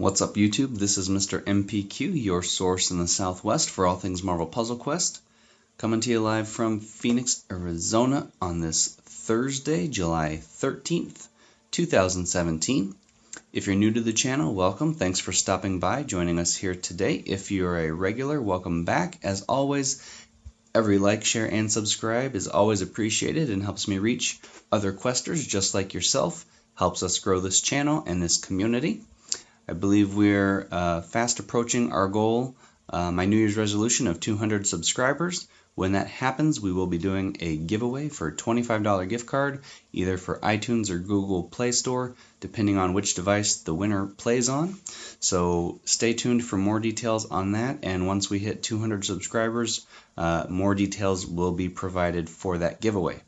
What's up, YouTube? This is Mr. MPQ, your source in the Southwest for all things Marvel Puzzle Quest, coming to you live from Phoenix, Arizona on this Thursday, July 13th, 2017. If you're new to the channel, welcome. Thanks for stopping by, joining us here today. If you're a regular, welcome back. As always, every like, share, and subscribe is always appreciated and helps me reach other questers just like yourself, helps us grow this channel and this community. I believe we're fast approaching our goal, my New Year's resolution of 200 subscribers. When that happens, we will be doing a giveaway for a $25 gift card, either for iTunes or Google Play Store, depending on which device the winner plays on. So stay tuned for more details on that, and once we hit 200 subscribers, more details will be provided for that giveaway.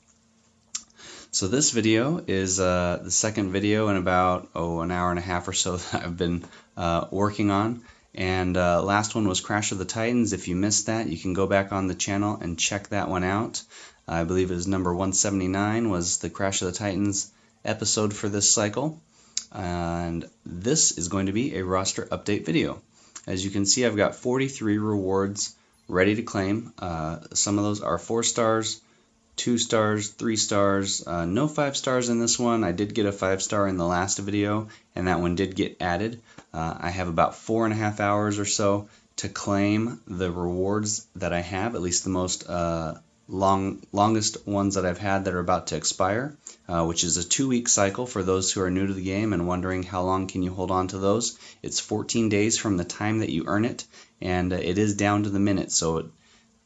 So this video is the second video in about an hour and a half or so that I've been working on. And last one was Crash of the Titans. If you missed that, you can go back on the channel and check that one out. I believe it was number 179 was the Crash of the Titans episode for this cycle. And this is going to be a roster update video. As you can see, I've got 43 rewards ready to claim. Some of those are 4 stars, 2 stars, 3 stars, no 5 stars in this one. I did get a 5-star in the last video, and that one did get added. I have about 4.5 hours or so to claim the rewards that I have, at least the most longest ones that I've had that are about to expire, which is a 2-week cycle for those who are new to the game and wondering how long can you hold on to those. It's 14 days from the time that you earn it, and it is down to the minute, so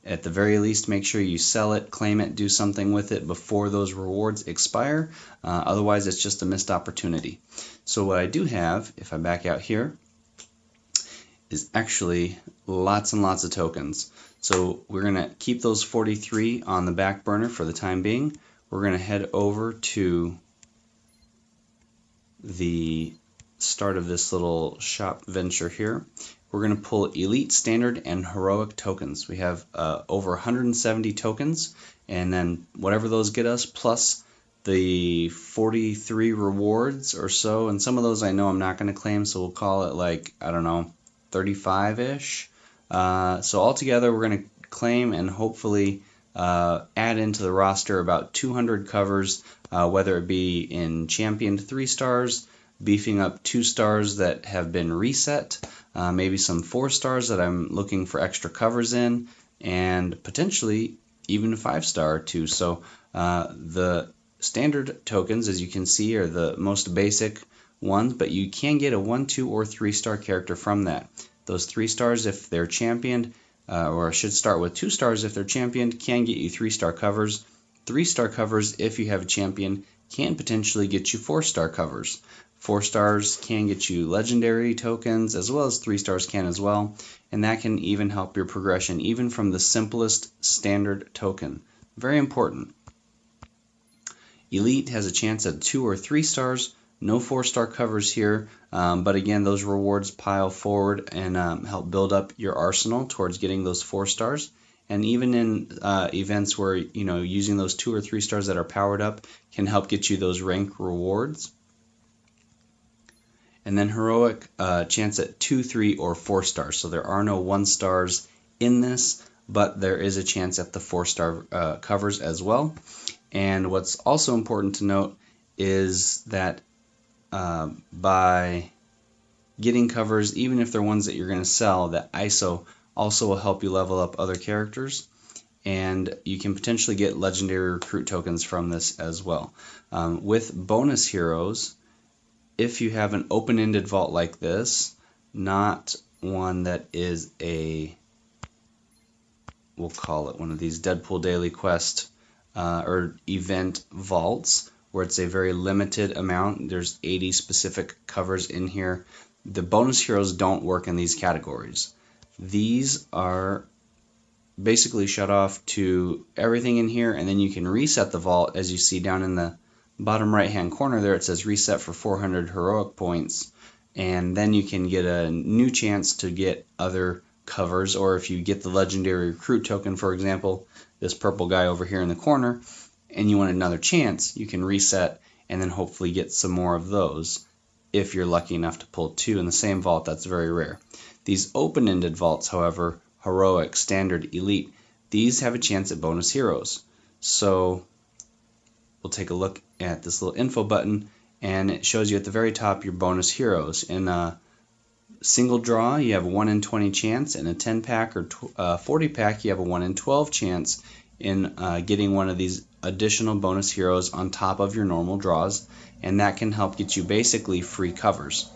at the very least, make sure you sell it, claim it, do something with it before those rewards expire. Otherwise, it's just a missed opportunity. So what I do have, if I back out here, is actually lots and lots of tokens. So we're going to keep those 43 on the back burner for the time being. We're going to head over to the start of this little shop venture here. We're going to pull Elite, Standard, and Heroic tokens. We have over 170 tokens, and then whatever those get us, plus the 43 rewards or so, and some of those I know I'm not going to claim, so we'll call it like, I don't know, 35-ish. So altogether we're going to claim and hopefully add into the roster about 200 covers, whether it be in championed 3 stars, beefing up 2 stars that have been reset, maybe some 4 stars that I'm looking for extra covers in, and potentially even a 5-star or 2. So the standard tokens, as you can see, are the most basic ones, but you can get a 1, 2, or 3-star character from that. Those 3 stars, if they're championed, or I should start with 2 stars if they're championed, can get you 3-star covers. 3-star covers, if you have a champion, can potentially get you 4-star covers. 4 stars can get you legendary tokens, as well as 3 stars can as well, and that can even help your progression, even from the simplest standard token. Very important. Elite has a chance at 2 or 3 stars, no 4-star covers here, but again, those rewards pile forward and help build up your arsenal towards getting those 4 stars. And even in events where, using those 2 or 3 stars that are powered up can help get you those rank rewards. And then Heroic, chance at 2, 3, or 4 stars. So there are no 1 stars in this, but there is a chance at the 4-star covers as well. And what's also important to note is that by getting covers, even if they're ones that you're going to sell, that ISO also will help you level up other characters. And you can potentially get legendary recruit tokens from this as well. With bonus heroes, if you have an open-ended vault like this, not one that is we'll call it one of these Deadpool Daily Quest or event vaults, where it's a very limited amount, there's 80 specific covers in here, the bonus heroes don't work in these categories. These are basically shut off to everything in here, and then you can reset the vault, as you see down in the bottom right hand corner there. It says reset for 400 heroic points, and then you can get a new chance to get other covers, or if you get the legendary recruit token, for example, this purple guy over here in the corner, and you want another chance, you can reset and then hopefully get some more of those. if you're lucky enough to pull 2 in the same vault. That's very rare. These open-ended vaults, however, Heroic, Standard, Elite, these have a chance at bonus heroes. So we'll take a look at this little info button, and it shows you at the very top your bonus heroes. In a single draw, you have a 1 in 20 chance. In a 10-pack or 40-pack, you have a 1 in 12 chance in getting one of these additional bonus heroes on top of your normal draws, and that can help get you basically free covers.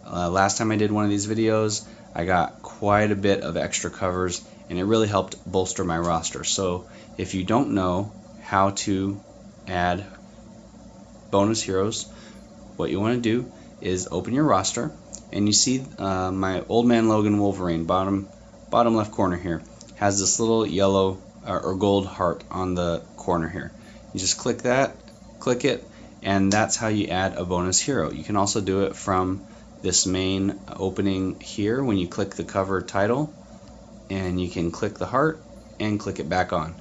Last time I did one of these videos, I got quite a bit of extra covers, and it really helped bolster my roster. So if you don't know how to add bonus heroes, what you want to do is open your roster, and you see my Old Man Logan Wolverine, bottom left corner here, has this little yellow or gold heart on the corner here. You just click it, and that's how you add a bonus hero. You can also do it from this main opening here when you click the cover title, and you can click the heart and click it back on.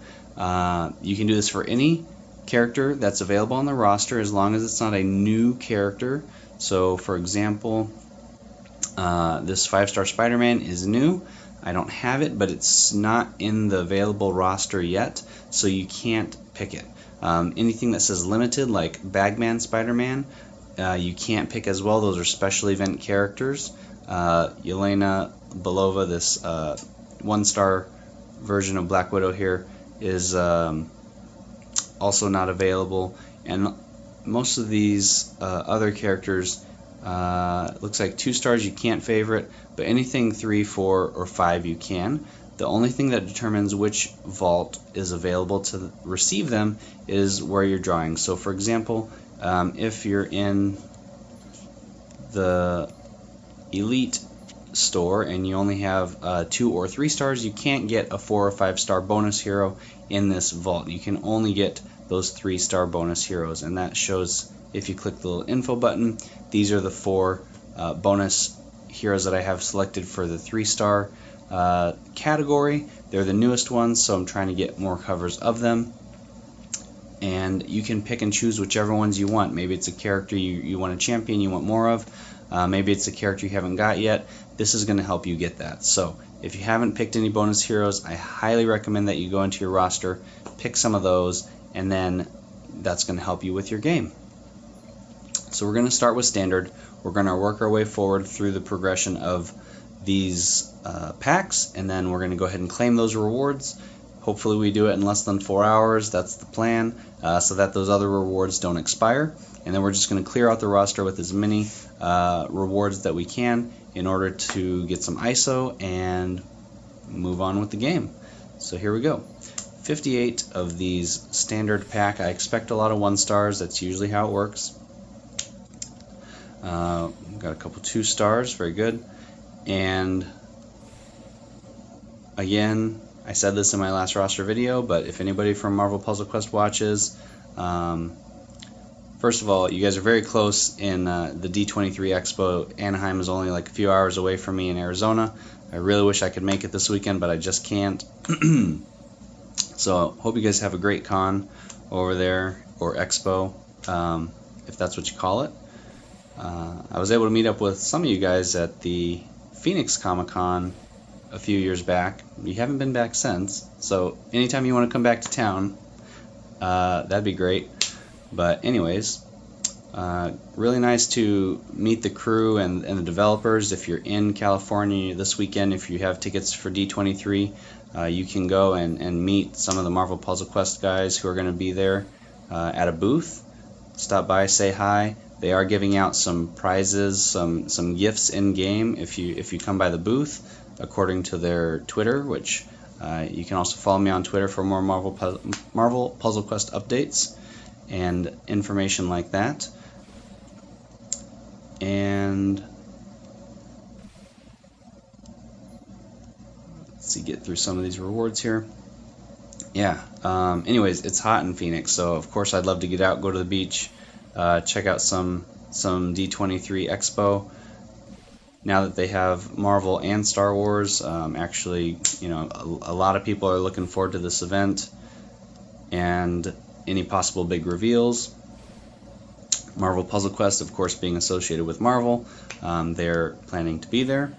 You can do this for any character that's available on the roster as long as it's not a new character. So for example, this 5-star Spider-Man is new. I don't have it, but it's not in the available roster yet, so you can't pick it. Anything that says limited, like Bagman Spider-Man, you can't pick as well. Those are special event characters. Yelena Belova, this 1-star version of Black Widow here, is also not available. And most of these other characters, looks like 2 stars you can't favorite, but anything 3, 4, or 5 you can. The only thing that determines which vault is available to receive them is where you're drawing. So for example, if you're in the Elite store and you only have 2 or 3 stars, you can't get a 4 or 5-star bonus hero in this vault. You can only get those 3-star bonus heroes, and that shows if you click the little info button. These are the 4 bonus heroes that I have selected for the 3-star category. They're the newest ones, so I'm trying to get more covers of them. And you can pick and choose whichever ones you want. Maybe it's a character you want to champion, you want more of. Maybe it's a character you haven't got yet. This is going to help you get that. So if you haven't picked any bonus heroes, I highly recommend that you go into your roster, pick some of those, and then that's going to help you with your game. So we're going to start with Standard. We're going to work our way forward through the progression of these packs, and then we're going to go ahead and claim those rewards. Hopefully we do it in less than 4 hours. That's the plan, so that those other rewards don't expire. And then we're just going to clear out the roster with as many rewards that we can in order to get some ISO and move on with the game. So here we go. 58 of these Standard pack. I expect a lot of 1-stars. That's usually how it works. Got a couple 2-stars. Very good. And again, I said this in my last roster video, but if anybody from Marvel Puzzle Quest watches, first of all, you guys are very close in the D23 Expo. Anaheim is only like a few hours away from me in Arizona. I really wish I could make it this weekend, but I just can't. So hope you guys have a great con over there, or expo, if that's what you call it. I was able to meet up with some of you guys at the Phoenix Comic-Con a few years back. You haven't been back since, so anytime you want to come back to town, that'd be great. But anyways, really nice to meet the crew and the developers. If you're in California this weekend, if you have tickets for D23, you can go and meet some of the Marvel Puzzle Quest guys who are going to be there at a booth. Stop by, say hi. They are giving out some prizes, some gifts in game if you come by the booth, according to their Twitter, which you can also follow me on Twitter for more Marvel Puzzle Quest updates and information like that. And let's see, get through some of these rewards here. Yeah. Anyways, it's hot in Phoenix, so of course I'd love to get out, go to the beach, check out some D23 Expo. Now that they have Marvel and Star Wars, actually, you know, a lot of people are looking forward to this event and any possible big reveals. Marvel Puzzle Quest, of course, being associated with Marvel, they're planning to be there.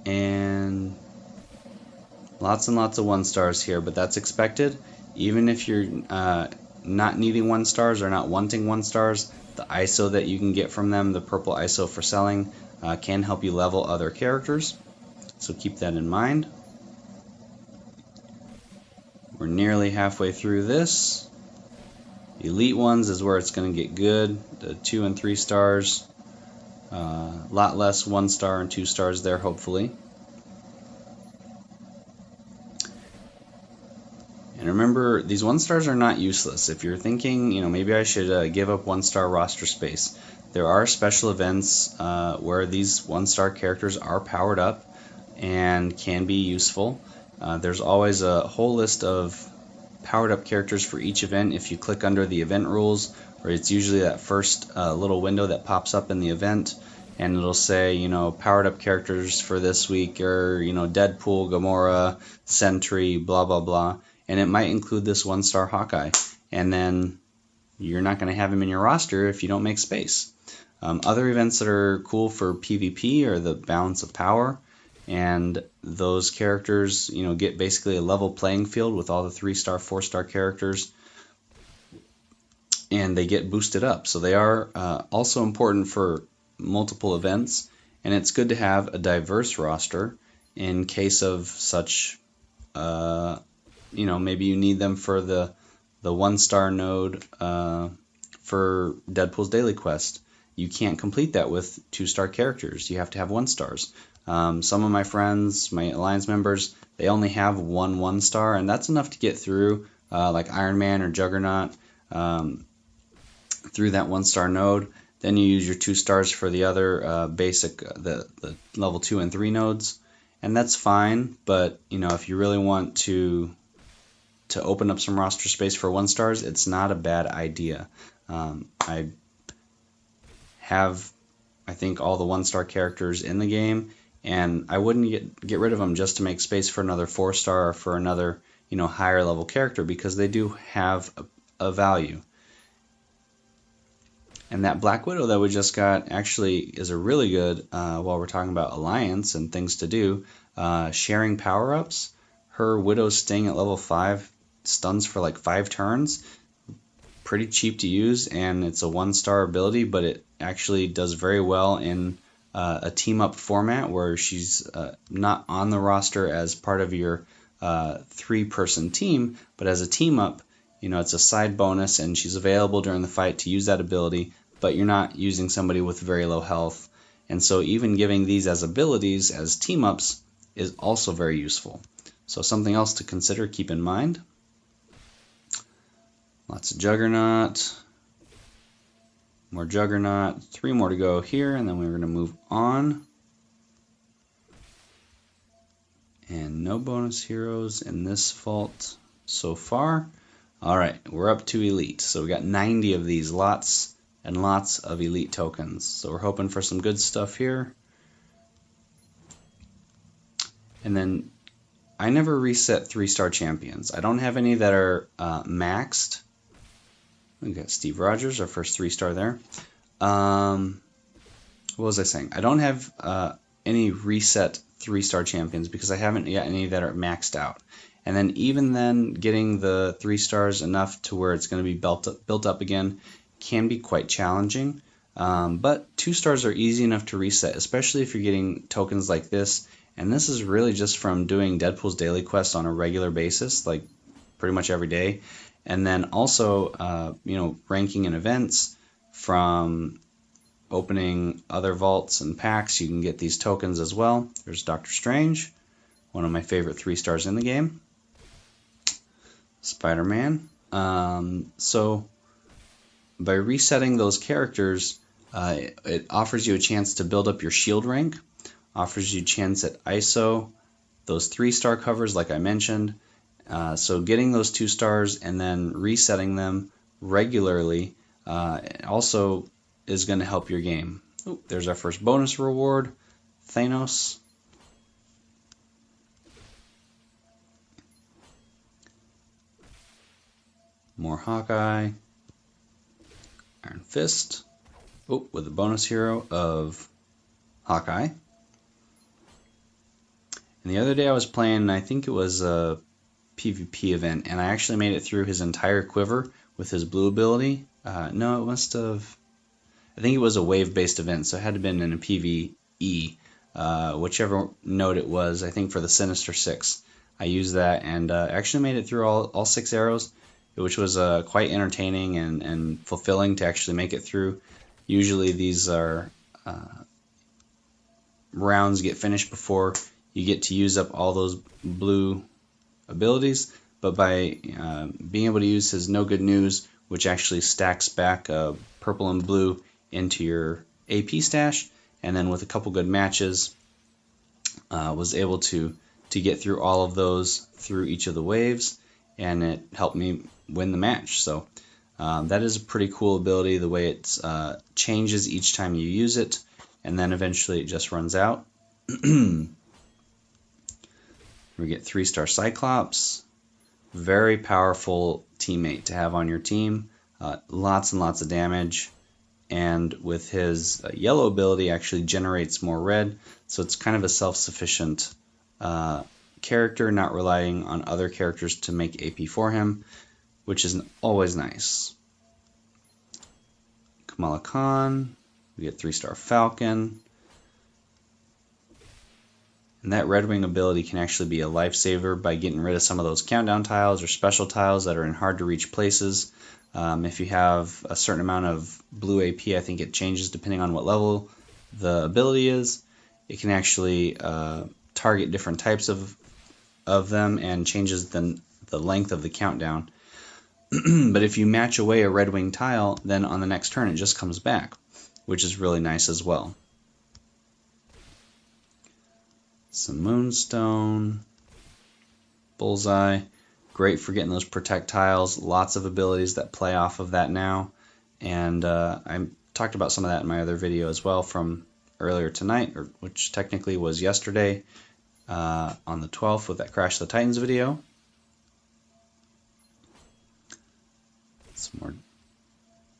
And lots and lots of 1-stars here, but that's expected. Even if you're not needing 1-stars or not wanting 1-stars, the ISO that you can get from them, the purple ISO for selling, can help you level other characters. So keep that in mind. We're nearly halfway through this. Elite ones is where it's going to get good. The 2 and 3 stars. A lot less 1-star and 2 stars there, hopefully. And remember, these 1-stars are not useless. If you're thinking, maybe I should give up 1-star roster space, there are special events where these 1-star characters are powered up and can be useful. There's always a whole list of powered up characters for each event if you click under the event rules, or it's usually that first little window that pops up in the event, and it'll say, powered up characters for this week are, Deadpool, Gamora, Sentry, blah, blah, blah. And it might include this 1-star Hawkeye. And then you're not going to have him in your roster if you don't make space. Other events that are cool for PvP are the Balance of Power. And those characters, get basically a level playing field with all the 3-star, 4-star characters. And they get boosted up. So they are also important for multiple events. And it's good to have a diverse roster in case of such, maybe you need them for the 1-star node for Deadpool's Daily Quest. You can't complete that with 2-star characters. You have to have 1-stars. Some of my friends, my Alliance members, they only have 1-star, and that's enough to get through, like Iron Man or Juggernaut, through that 1-star node. Then you use your 2 stars for the other basic, the level 2 and 3 nodes, and that's fine. But if you really want to open up some roster space for 1-stars, it's not a bad idea. I have, I think, all the 1-star characters in the game, and I wouldn't get rid of them just to make space for another 4-star or for another higher level character, because they do have a value. And that Black Widow that we just got actually is a really good, while we're talking about Alliance and things to do, sharing power-ups. Her Widow's Sting at level 5 stuns for like 5 turns. Pretty cheap to use, and it's a 1-star ability, but it actually does very well in a team-up format where she's not on the roster as part of your 3-person team, but as a team-up, it's a side bonus, and she's available during the fight to use that ability, but you're not using somebody with very low health. And so even giving these as abilities, as team-ups, is also very useful. So something else to consider, keep in mind. Lots of Juggernaut. More Juggernaut. 3 more to go here, and then we're going to move on. And no bonus heroes in this vault so far. Alright, we're up to Elite. So we got 90 of these, lots and lots of Elite tokens. So we're hoping for some good stuff here. And then I never reset 3-star champions. I don't have any that are maxed. We got Steve Rogers, our first 3-star there. What was I saying? I don't have any reset 3-star champions because I haven't yet any that are maxed out. And then even then, getting the 3 stars enough to where it's going to be built up again can be quite challenging. But 2 stars are easy enough to reset, especially if you're getting tokens like this. And this is really just from doing Deadpool's Daily Quest on a regular basis, like pretty much every day. And then also, ranking in events, from opening other vaults and packs, you can get these tokens as well. There's Doctor Strange, one of my favorite 3 stars in the game. Spider-Man. So by resetting those characters, it offers you a chance to build up your shield rank, offers you a chance at ISO, those 3-star covers like I mentioned. So getting those 2 stars and then resetting them regularly also is going to help your game. Ooh, there's our first bonus reward, Thanos. More Hawkeye. Iron Fist. Oh, with a bonus hero of Hawkeye. And the other day I was playing, I think it was a PvP event, and I actually made it through his entire quiver with his blue ability. No, it must have... I think it was a wave-based event, so it had to have been in a PvE. Whichever node it was, I think for the Sinister Six. I used that and actually made it through all 6 arrows, which was quite entertaining and fulfilling to actually make it through. Usually these are rounds get finished before you get to use up all those blue abilities, but by being able to use his No Good News, which actually stacks back purple and blue into your AP stash, and then with a couple good matches was able to get through all of those through each of the waves, and it helped me win the match. So that is a pretty cool ability, the way it changes each time you use it, and then eventually it just runs out. We get 3-star Cyclops, very powerful teammate to have on your team, lots and lots of damage, and with his yellow ability actually generates more red, so it's kind of a self-sufficient character, not relying on other characters to make AP for him, which is always nice. Kamala Khan, we get 3-star Falcon. And that Red Wing ability can actually be a lifesaver by getting rid of some of those countdown tiles or special tiles that are in hard to reach places. If you have a certain amount of blue AP, I think it changes depending on what level the ability is. It can actually target different types of them and changes the length of the countdown. But if you match away a Red Wing tile, then on the next turn it just comes back, which is really nice as well. Some Moonstone, Bullseye, great for getting those protect tiles, lots of abilities that play off of that now, and I talked about some of that in my other video as well from earlier tonight, which technically was yesterday on the 12th with that Crash of the Titans video. Some more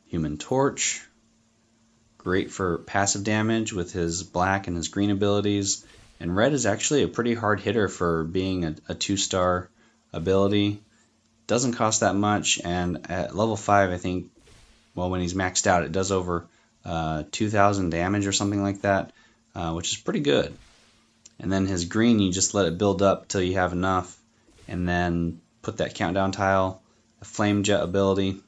Human Torch, great for passive damage with his black and his green abilities. And red is actually a pretty hard hitter for being a 2-star ability. Doesn't cost that much, and at level 5, I think, well, when he's maxed out, it does over 2,000 damage or something like that, which is pretty good. And then his green, you just let it build up till you have enough, and then put that countdown tile, a flame jet ability,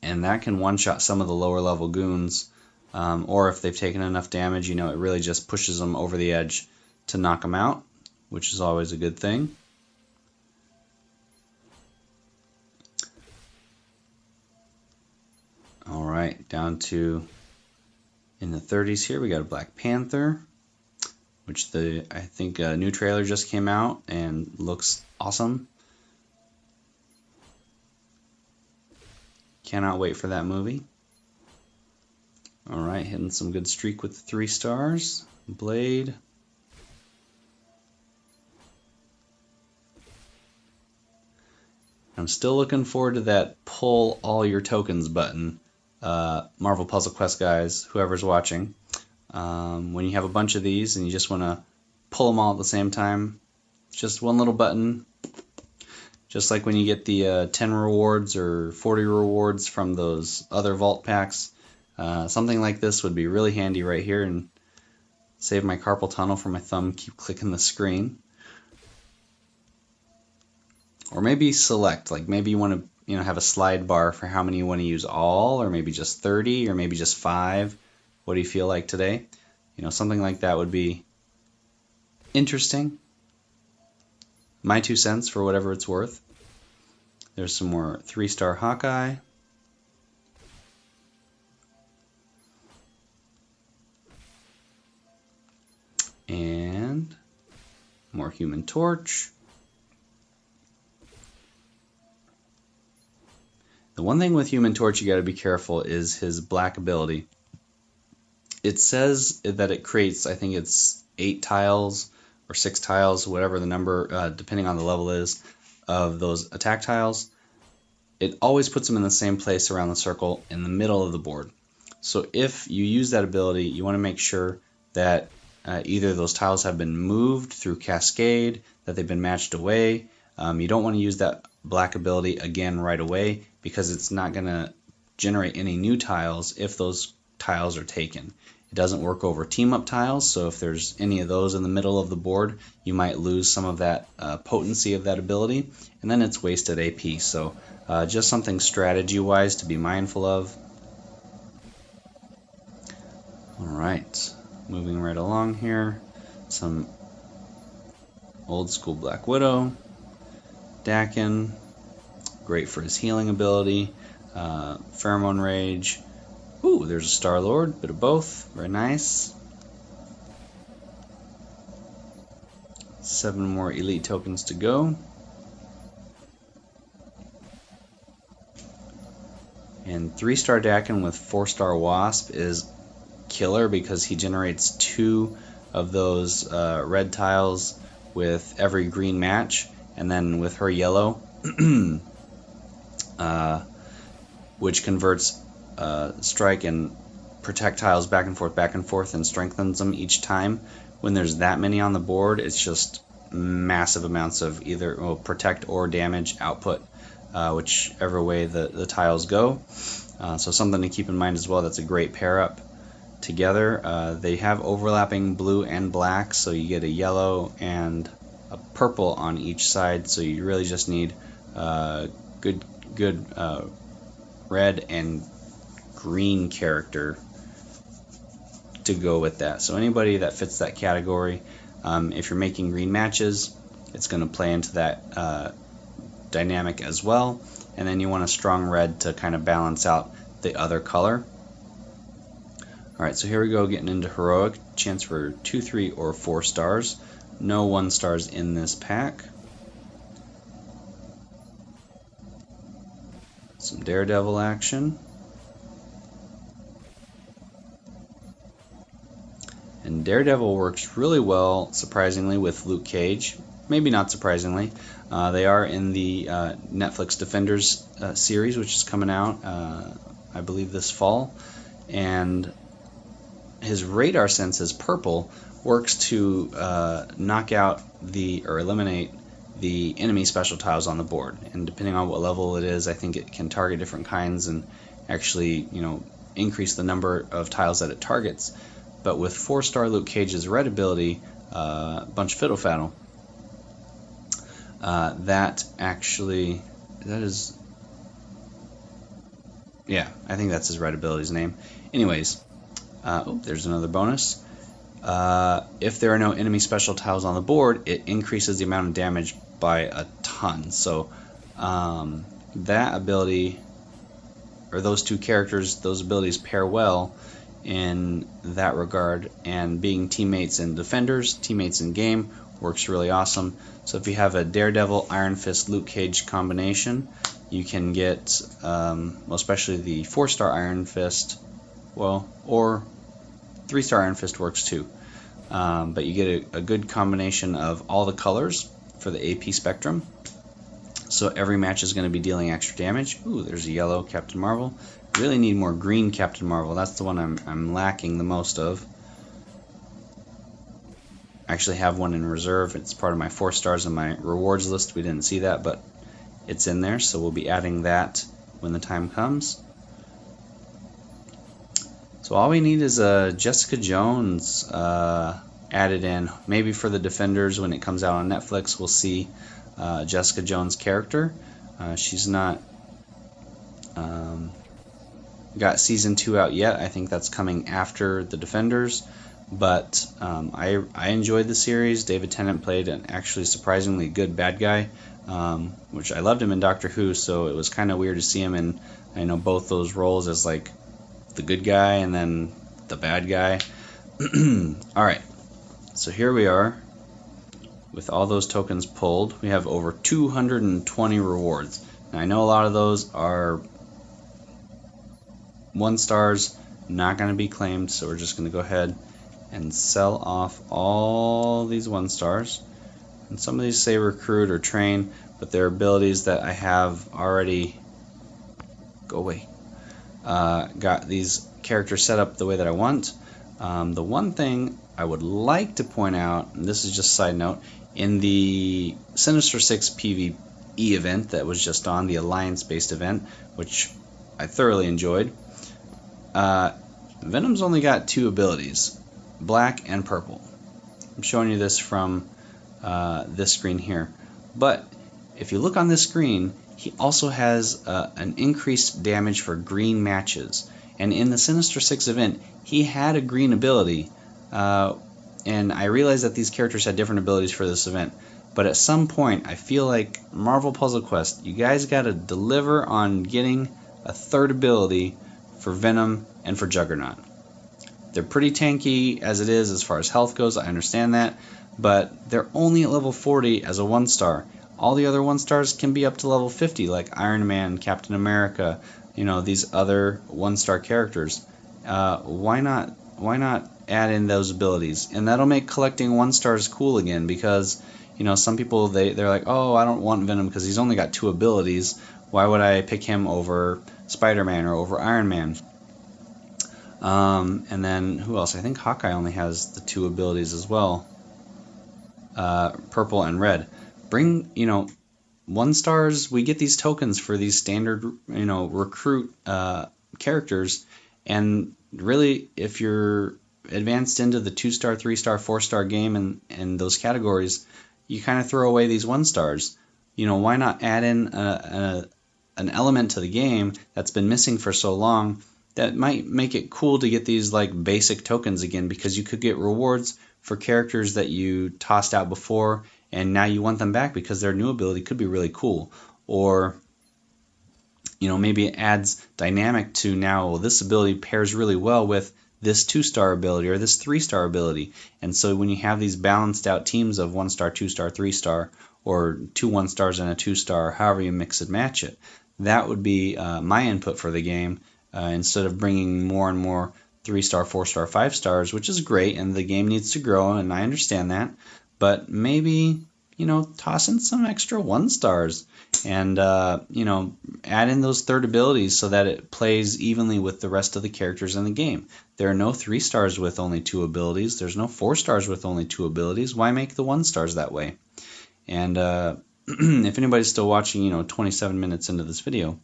and that can one-shot some of the lower level goons. Or if they've taken enough damage, it really just pushes them over the edge to knock them out, which is always a good thing. Alright, down to in the 30s here, we got a Black Panther, which I think a new trailer just came out and looks awesome. Cannot wait for that movie. Alright, hitting some good streak with 3 stars. Blade. I'm still looking forward to that pull all your tokens button, Marvel Puzzle Quest guys, whoever's watching. When you have a bunch of these and you just want to pull them all at the same time, just one little button. Just like when you get the 10 rewards or 40 rewards from those other vault packs. Something like this would be really handy right here and save my carpal tunnel for my thumb keep clicking the screen. Or maybe select, like maybe you want to have a slide bar for how many you want to use all, or maybe just 30, or maybe just 5. What do you feel like today? Something like that would be interesting. My 2 cents for whatever it's worth. There's some more 3-star Hawkeye. And more Human Torch. The one thing with Human Torch you got to be careful is his black ability. It says that it creates, I think it's 8 tiles or 6 tiles, whatever the number, depending on the level is, of those attack tiles. it always puts them in the same place around the circle in the middle of the board. So if you use that ability, you want to make sure that either those tiles have been moved through Cascade, that they've been matched away. You don't want to use that black ability again right away because it's not going to generate any new tiles if those tiles are taken. It doesn't work over team-up tiles, so if there's any of those in the middle of the board, you might lose some of that potency of that ability, and then it's wasted AP. So just something strategy-wise to be mindful of. Alright, moving right along here, some old school Black Widow, Dakin, great for his healing ability, Pheromone Rage. Ooh, there's a Star-Lord, bit of both, very nice. 7 more elite tokens to go. And 3-star Dakin with 4-star Wasp is killer because he generates 2 of those red tiles with every green match, and then with her yellow, which converts strike and protect tiles back and forth, and strengthens them each time. When there's that many on the board, it's just massive amounts of either protect or damage output, whichever way the tiles go. So something to keep in mind as well. That's a great pair up together. They have overlapping blue and black, so you get a yellow and a purple on each side. So you really just need good red and green character to go with that. So anybody that fits that category, if you're making green matches, it's going to play into that dynamic as well. And then you want a strong red to kind of balance out the other color. Alright, so here we go, getting into heroic. Chance for 2, 3, or 4 stars. No 1 stars in this pack. Some Daredevil action. And Daredevil works really well, surprisingly, with Luke Cage. Maybe not surprisingly. They are in the Netflix Defenders series, which is coming out, I believe, this fall. And his radar sense, his purple, works to knock out or eliminate the enemy special tiles on the board. And depending on what level it is, I think it can target different kinds and actually, increase the number of tiles that it targets. But with 4-star Luke Cage's red ability, Bunch Fiddle Faddle, I think that's his red ability's name. Anyways, there's another bonus. If there are no enemy special tiles on the board, it increases the amount of damage by a ton. So that ability, or those two characters, those abilities pair well in that regard, and being teammates in Defenders, teammates in game, works really awesome. So if you have a Daredevil, Iron Fist, Luke Cage combination, you can get, especially the 4-star Iron Fist, or 3-star Iron Fist works too. But you get a good combination of all the colors for the AP spectrum. So every match is going to be dealing extra damage. Ooh, there's a yellow Captain Marvel. Really need more green Captain Marvel. That's the one I'm lacking the most of. I actually have one in reserve. It's part of my 4 stars on my rewards list. We didn't see that, but it's in there, so we'll be adding that when the time comes. So all we need is Jessica Jones added in. Maybe for the Defenders, when it comes out on Netflix, we'll see Jessica Jones' character. She's not got season 2 out yet. I think that's coming after the Defenders. But I enjoyed the series. David Tennant played an actually surprisingly good bad guy, which I loved him in Doctor Who, so it was kind of weird to see him in both those roles as like the good guy and then the bad guy. Alright, so here we are with all those tokens pulled. We have over 220 rewards. Now I know a lot of those are 1 stars, not going to be claimed, so we're just going to go ahead and sell off all these 1 stars. And some of these say recruit or train, but they're abilities that I have already go away. Got these characters set up the way that I want. The one thing I would like to point out, and this is just a side note, in the Sinister Six PvE event that was just on, the Alliance-based event, which I thoroughly enjoyed, Venom's only got 2 abilities, black and purple. I'm showing you this from this screen here. But if you look on this screen, he also has an increased damage for green matches. And in the Sinister Six event, he had a green ability. And I realized that these characters had different abilities for this event. But at some point, I feel like Marvel Puzzle Quest, you guys got to deliver on getting a 3rd ability for Venom and for Juggernaut. They're pretty tanky as it is as far as health goes, I understand that, but they're only at level 40 as a 1-star. All the other 1-stars can be up to level 50, like Iron Man, Captain America, you know, these other 1-star characters. Why not add in those abilities? And that'll make collecting 1-stars cool again, because, you know, some people, they're like, oh, I don't want Venom because he's only got 2 abilities. Why would I pick him over Spider-Man or over Iron Man? And then, who else? I think Hawkeye only has the 2 abilities as well. Purple and red. Bring, you know, 1-stars, we get these tokens for these standard, you know, recruit characters. And really, if you're advanced into the 2-star, 3-star, 4-star game and those categories, you kind of throw away these 1-stars. You know, why not add in an element to the game that's been missing for so long that might make it cool to get these like basic tokens again, because you could get rewards for characters that you tossed out before and now you want them back because their new ability could be really cool. Or, you know, maybe it adds dynamic to now, well, this ability pairs really well with this 2-star ability or this 3-star ability. And so when you have these balanced out teams of 1-star, 2-star, 3-star, or 2 1-stars and a 2-star, however you mix and match it, that would be my input for the game. Instead of bringing more and more 3-star, 4-star, 5-stars, which is great, and the game needs to grow, and I understand that, but maybe, you know, toss in some extra 1-stars and, you know, add in those 3rd abilities so that it plays evenly with the rest of the characters in the game. There are no 3-stars with only 2 abilities. There's no 4-stars with only 2 abilities. Why make the 1-stars that way? And if anybody's still watching, you know, 27 minutes into this video,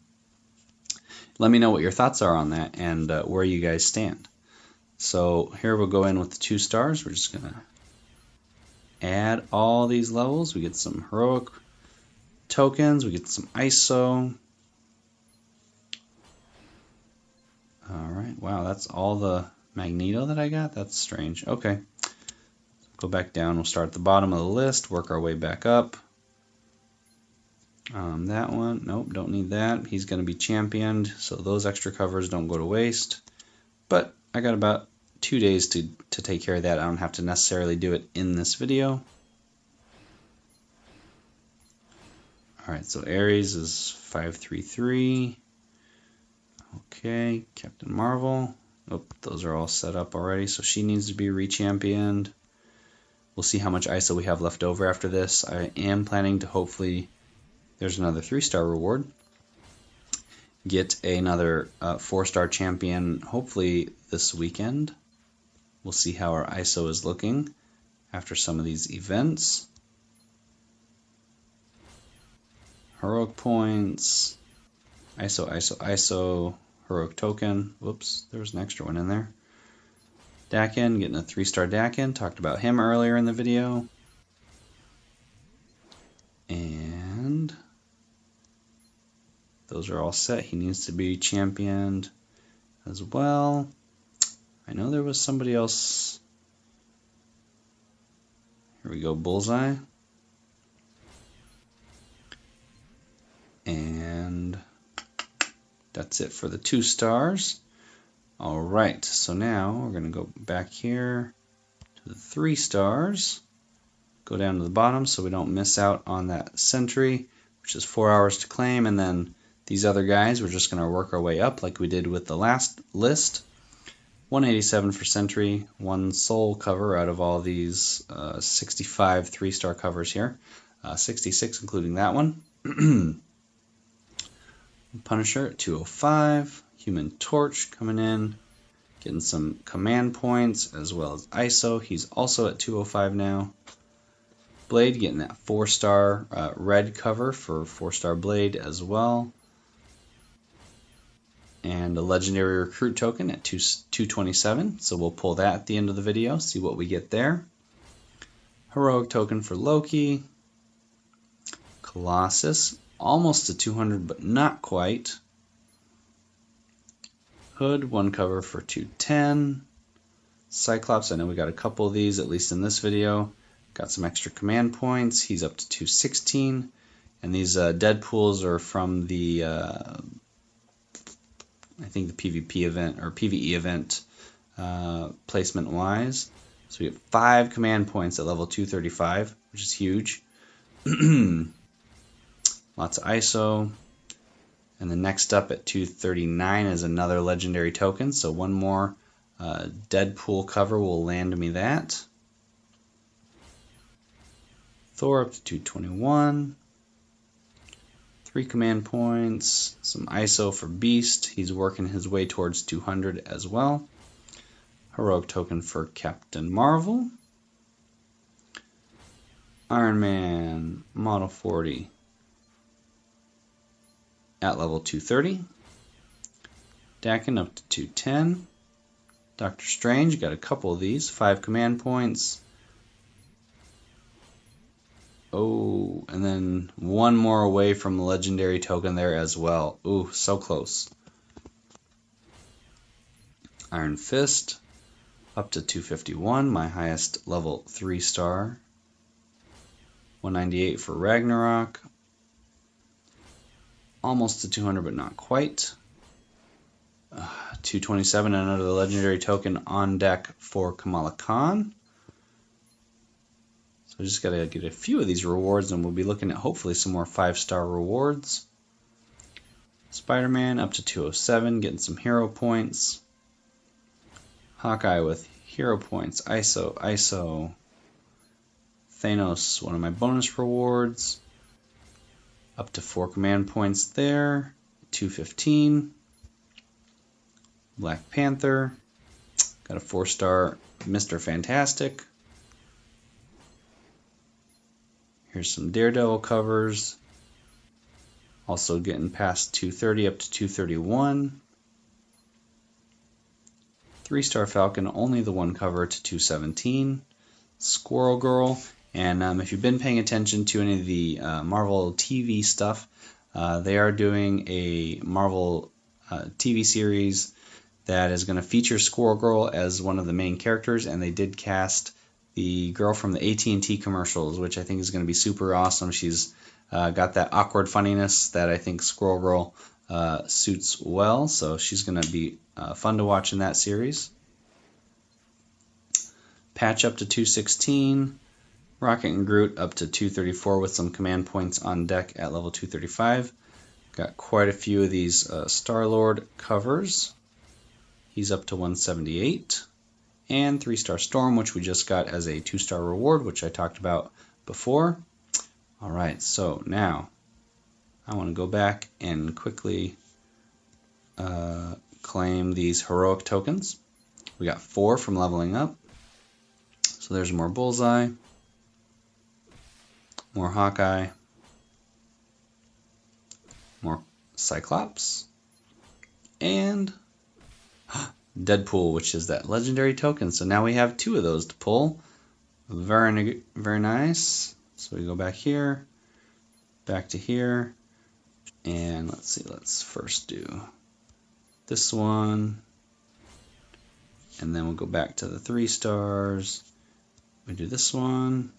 let me know what your thoughts are on that and where you guys stand. So here we'll go in with the 2 stars. We're just going to add all these levels. We get some heroic tokens. We get some ISO. Alright, wow, that's all the Magneto that I got? That's strange. Okay. Go back down. We'll start at the bottom of the list, work our way back up. That one, nope, don't need that. He's going to be championed, so those extra covers don't go to waste. But I got about 2 days to take care of that. I don't have to necessarily do it in this video. Alright, so Ares is 533. Okay, Captain Marvel. Oh, those are all set up already, so she needs to be re-championed. We'll see how much ISO we have left over after this. I am planning to hopefully... There's another 3-star reward. Get another 4-star champion hopefully this weekend. We'll see how our ISO is looking after some of these events. Heroic points. ISO. Heroic token. Whoops, there was an extra one in there. Dakin, getting a 3-star Dakin. Talked about him earlier in the video. And... those are all set. He needs to be championed as well. I know there was somebody else. Here we go, Bullseye. And that's it for the 2 stars. Alright, so now we're going to go back here to the 3 stars. Go down to the bottom so we don't miss out on that sentry, which is 4 hours to claim, and then these other guys, we're just going to work our way up like we did with the last list. 187 for Sentry, 1 soul cover out of all these 65 3-star covers here. 66 including that one. Punisher at 205. Human Torch coming in, getting some command points as well as ISO. He's also at 205 now. Blade getting that 4-star red cover for 4-star Blade as well. And a legendary recruit token at 227. So we'll pull that at the end of the video, see what we get there. Heroic token for Loki. Colossus, almost to 200, but not quite. Hood, 1 cover for 210. Cyclops, I know we got a couple of these, at least in this video. Got some extra command points. He's up to 216. And these Deadpools are from the, I think the PvP event, or PvE event, placement-wise. So we get 5 command points at level 235, which is huge. Lots of ISO. And then next up at 239 is another legendary token. So one more Deadpool cover will land me that. Thor up to 221. 3 command points. Some ISO for Beast. He's working his way towards 200 as well. Heroic token for Captain Marvel. Iron Man Model 40 at level 230. Dakin up to 210. Doctor Strange, got a couple of these. 5 command points. Oh, and then one more away from the legendary token there as well. Ooh, so close. Iron Fist up to 251, my highest level 3-star. 198 for Ragnarok. Almost to 200, but not quite. 227, another legendary token on deck for Kamala Khan. So we just got to get a few of these rewards, and we'll be looking at hopefully some more 5-star rewards. Spider-Man up to 207, getting some hero points. Hawkeye with hero points, ISO. Thanos, one of my bonus rewards. Up to 4 command points there. 215. Black Panther. Got a 4-star Mr. Fantastic. Here's some Daredevil covers. Also getting past 230 up to 231. 3-star Falcon, only the 1 cover to 217. Squirrel Girl. And if you've been paying attention to any of the Marvel TV stuff, they are doing a Marvel TV series that is going to feature Squirrel Girl as one of the main characters, and they did cast the girl from the AT&T commercials, which I think is going to be super awesome. She's got that awkward funniness that I think Squirrel Girl suits well, so she's going to be fun to watch in that series. Patch up to 216. Rocket and Groot up to 234 with some command points on deck at level 235. Got quite a few of these Star-Lord covers. He's up to 178. And 3-star Storm, which we just got as a 2-star reward, which I talked about before. Alright, so now I want to go back and quickly claim these heroic tokens. We got 4 from leveling up. So there's more Bullseye. More Hawkeye, more Cyclops, and Deadpool, which is that legendary token. So now we have 2 of those to pull. Very, very nice. So we go back here, back to here, and let's see, let's first do this one, and then we'll go back to the 3 stars. We do this one.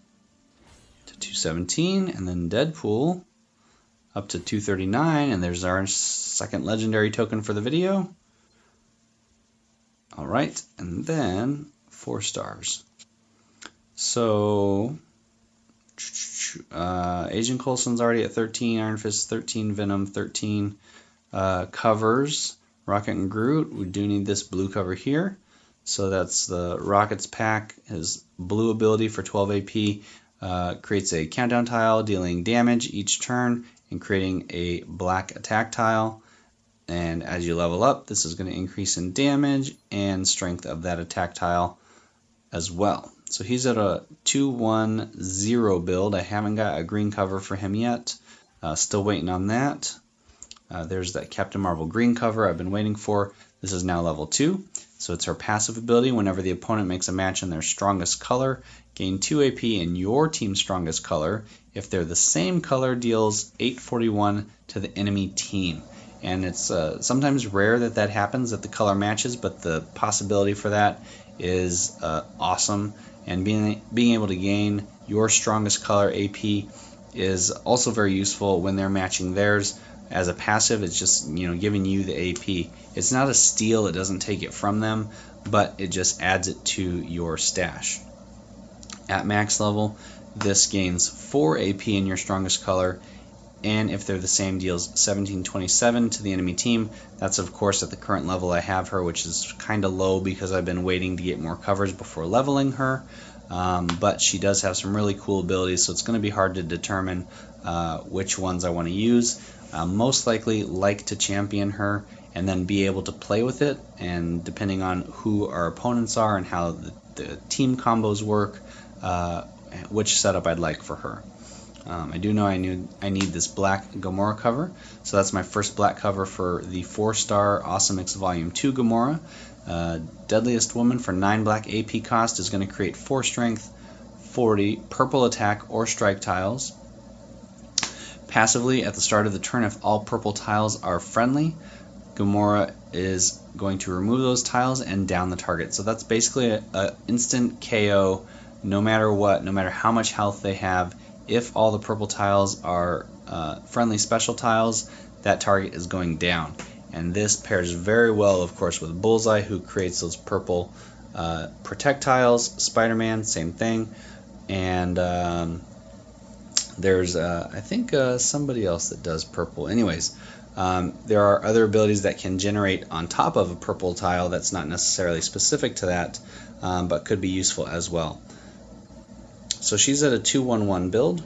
To 217, and then Deadpool up to 239, and there's our second legendary token for the video. Alright, and then 4 stars. So Agent Coulson's already at 13, Iron Fist 13, Venom 13. Covers, Rocket and Groot, we do need this blue cover here. So that's the Rocket's pack, his blue ability for 12 AP. Creates a countdown tile dealing damage each turn and creating a black attack tile. And as you level up, this is going to increase in damage and strength of that attack tile as well. So he's at a 2-1-0 build. I haven't got a green cover for him yet. Still waiting on that. There's that Captain Marvel green cover I've been waiting for. This is now level 2. So it's her passive ability. Whenever the opponent makes a match in their strongest color, gain 2 AP in your team's strongest color. If they're the same color, deals 841 to the enemy team. And it's sometimes rare that that happens, that the color matches, but the possibility for that is awesome. And being able to gain your strongest color AP is also very useful when they're matching theirs. As a passive, it's just giving you the AP. It's not a steal, it doesn't take it from them, but it just adds it to your stash. At max level, this gains 4 AP in your strongest color, and if they're the same, deals 1727 to the enemy team. That's of course at the current level I have her, which is kind of low because I've been waiting to get more covers before leveling her. But she does have some really cool abilities, so it's going to be hard to determine which ones I want to use. Most likely like to champion her and then be able to play with it, and depending on who our opponents are and how the team combos work, which setup I'd like for her. I do know I need this black Gamora cover, so that's my first black cover for the 4-star Awesome Mix Volume 2 Gamora. Deadliest Woman for 9 black AP cost is going to create 4 strength, 40 purple attack or strike tiles. Passively, at the start of the turn, if all purple tiles are friendly, Gamora is going to remove those tiles and down the target. So that's basically an instant KO no matter what, no matter how much health they have. If all the purple tiles are friendly special tiles, that target is going down. And this pairs very well, of course, with Bullseye, who creates those purple projectiles. Spider-Man, same thing. And there's, I think, somebody else that does purple. Anyways, there are other abilities that can generate on top of a purple tile that's not necessarily specific to that, but could be useful as well. So she's at a 2-1-1 build.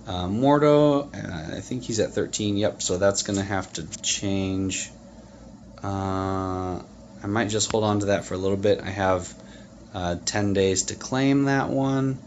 Mordo, I think he's at 13. Yep, so that's going to have to change. I might just hold on to that for a little bit. I have 10 days to claim that one.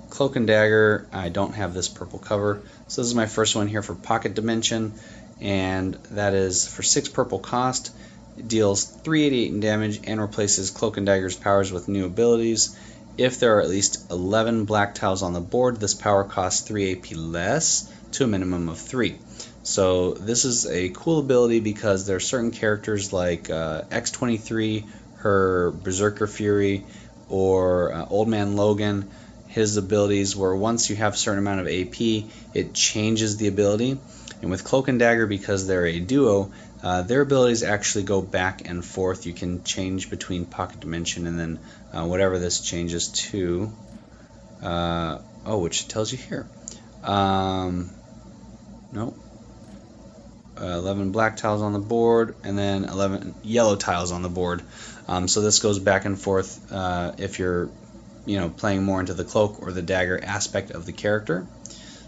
Cloak and Dagger, I don't have this purple cover. So this is my first one here for Pocket Dimension, and that is for 6 purple cost. It deals 388 in damage and replaces Cloak and Dagger's powers with new abilities. If there are at least 11 black tiles on the board, this power costs 3 AP less to a minimum of 3. So this is a cool ability because there are certain characters like X-23, her Berserker Fury, or Old Man Logan, his abilities where once you have a certain amount of AP, it changes the ability. And with Cloak and Dagger, because they're a duo, their abilities actually go back and forth. You can change between Pocket Dimension and then whatever this changes to. Which tells you here. Nope. 11 black tiles on the board and then 11 yellow tiles on the board. So this goes back and forth if you're playing more into the cloak or the dagger aspect of the character.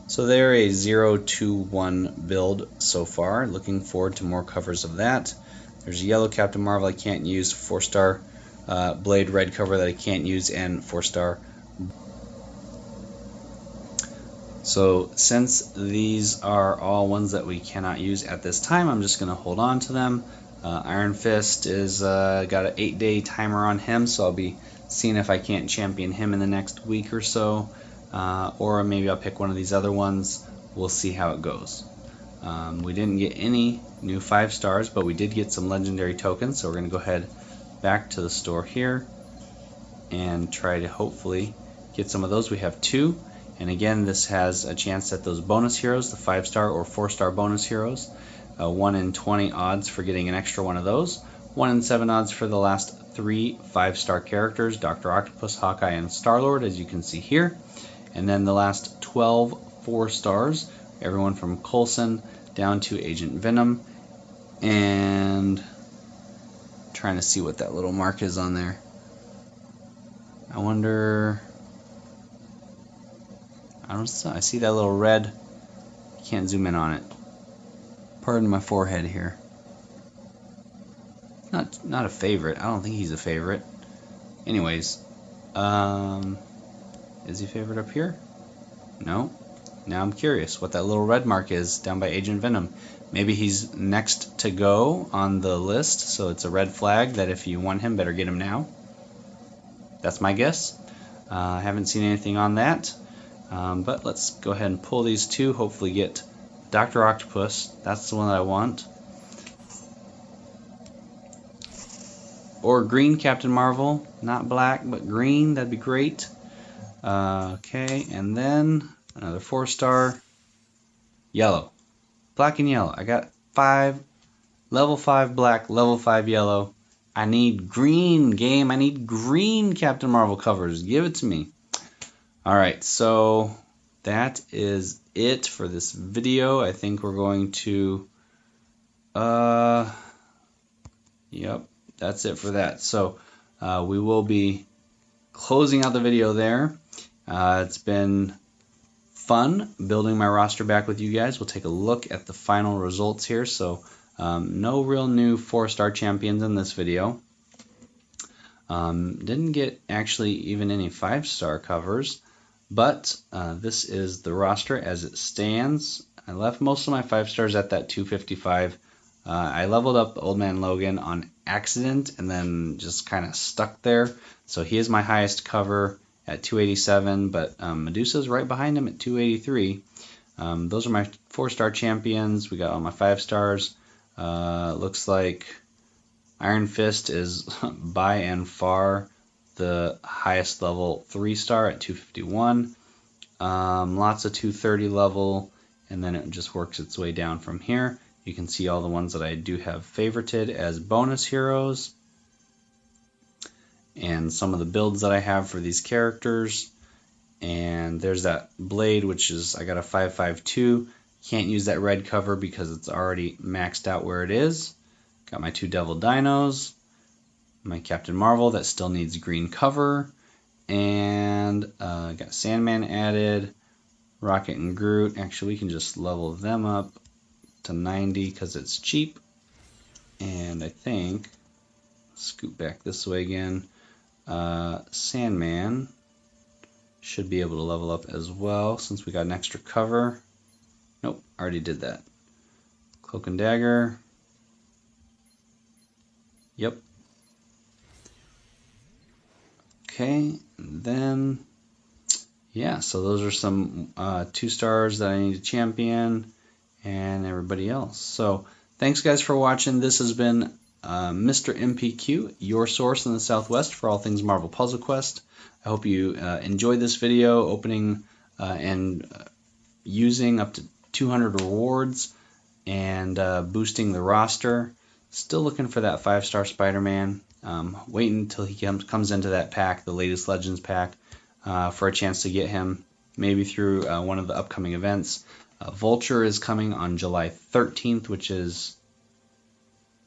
So they're a 0-2-1 build so far. Looking forward to more covers of that. There's a yellow Captain Marvel I can't use, 4-star Blade red cover that I can't use, and 4-star. So since these are all ones that we cannot use at this time, I'm just going to hold on to them. Iron Fist is got an 8-day timer on him, so I'll be seeing if I can't champion him in the next week or so, or maybe I'll pick one of these other ones. We'll see how it goes. We didn't get any new 5 stars, but we did get some legendary tokens, so we're going to go ahead back to the store here and try to hopefully get some of those. We have 2, and again this has a chance at those bonus heroes, the 5-star or 4-star bonus heroes. 1 in 20 odds for getting an extra one of those. 1 in 7 odds for the last 3 5-star characters, Dr. Octopus, Hawkeye, and Star-Lord, as you can see here. And then the last 12 4-stars, everyone from Coulson down to Agent Venom. And trying to see what that little mark is on there. I wonder... I see that little red Can't zoom in on it. Pardon my forehead here. Not a favorite. I don't think he's a favorite. Anyways, is he favorite up here? No. Now I'm curious what that little red mark is down by Agent Venom. Maybe he's next to go on the list, so it's a red flag that if you want him, better get him now. That's my guess. I haven't seen anything on that, but let's go ahead and pull these two. Hopefully get Dr. Octopus. That's the one that I want. Or green Captain Marvel, not black, but green. That'd be great. Okay, and then another 4-star. Yellow. Black and yellow. I got 5, level 5 black, level 5 yellow. I need green, game. I need green Captain Marvel covers. Give it to me. Alright, so that is it for this video. I think we're going to... Yep, that's it for that. So we will be closing out the video there. It's been fun building my roster back with you guys. We'll take a look at the final results here. So no real new 4-star champions in this video. Didn't get actually even any 5-star covers, but this is the roster as it stands. I left most of my 5-stars at that 255. I leveled up Old Man Logan on accident and then just kind of stuck there. So he is my highest cover at 287, but Medusa's right behind him at 283. Those are my 4-star champions. We got all my 5-stars. Looks like Iron Fist is by and far the highest level 3-star at 251. Lots of 230 level, and then it just works its way down from here. You can see all the ones that I do have favorited as bonus heroes, and some of the builds that I have for these characters. And there's that blade, which is, I got a 552. Can't use that red cover because it's already maxed out where it is. Got my 2 Devil Dinos, my Captain Marvel that still needs green cover, and got Sandman added, Rocket and Groot. Actually, we can just level them up to 90 because it's cheap. And I think, scoot back this way again, Sandman should be able to level up as well since we got an extra cover. Nope, already did that. Cloak and Dagger. Yep. Okay, and then, yeah, so those are some 2-stars that I need to champion and everybody else. So thanks guys for watching. This has been Mr. MPQ, your source in the Southwest for all things Marvel Puzzle Quest. I hope you enjoyed this video, opening and using up to 200 rewards and boosting the roster. Still looking for that 5-star Spider-Man. Waiting until he comes into that pack, the latest Legends pack, for a chance to get him, maybe through one of the upcoming events. Vulture is coming on July 13th, which is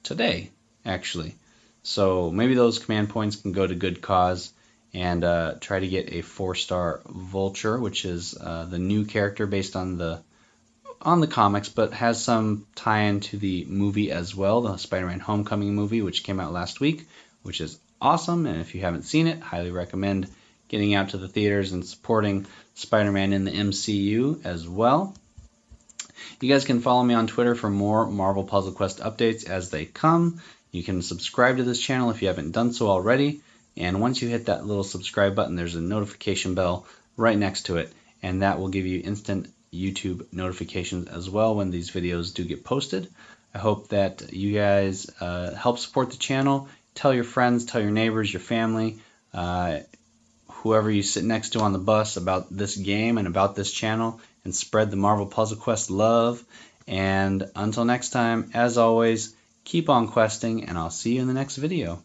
today, actually. So maybe those command points can go to good cause and try to get a 4-star Vulture, which is the new character based on the comics, but has some tie-in to the movie as well, the Spider-Man Homecoming movie, which came out last week, which is awesome. And if you haven't seen it, highly recommend getting out to the theaters and supporting Spider-Man in the MCU as well. You guys can follow me on Twitter for more Marvel Puzzle Quest updates as they come. You can subscribe to this channel if you haven't done so already. And once you hit that little subscribe button, there's a notification bell right next to it. And that will give you instant YouTube notifications as well when these videos do get posted. I hope that you guys help support the channel. Tell your friends, tell your neighbors, your family, whoever you sit next to on the bus about this game and about this channel, and spread the Marvel Puzzle Quest love. And until next time, as always, keep on questing, and I'll see you in the next video.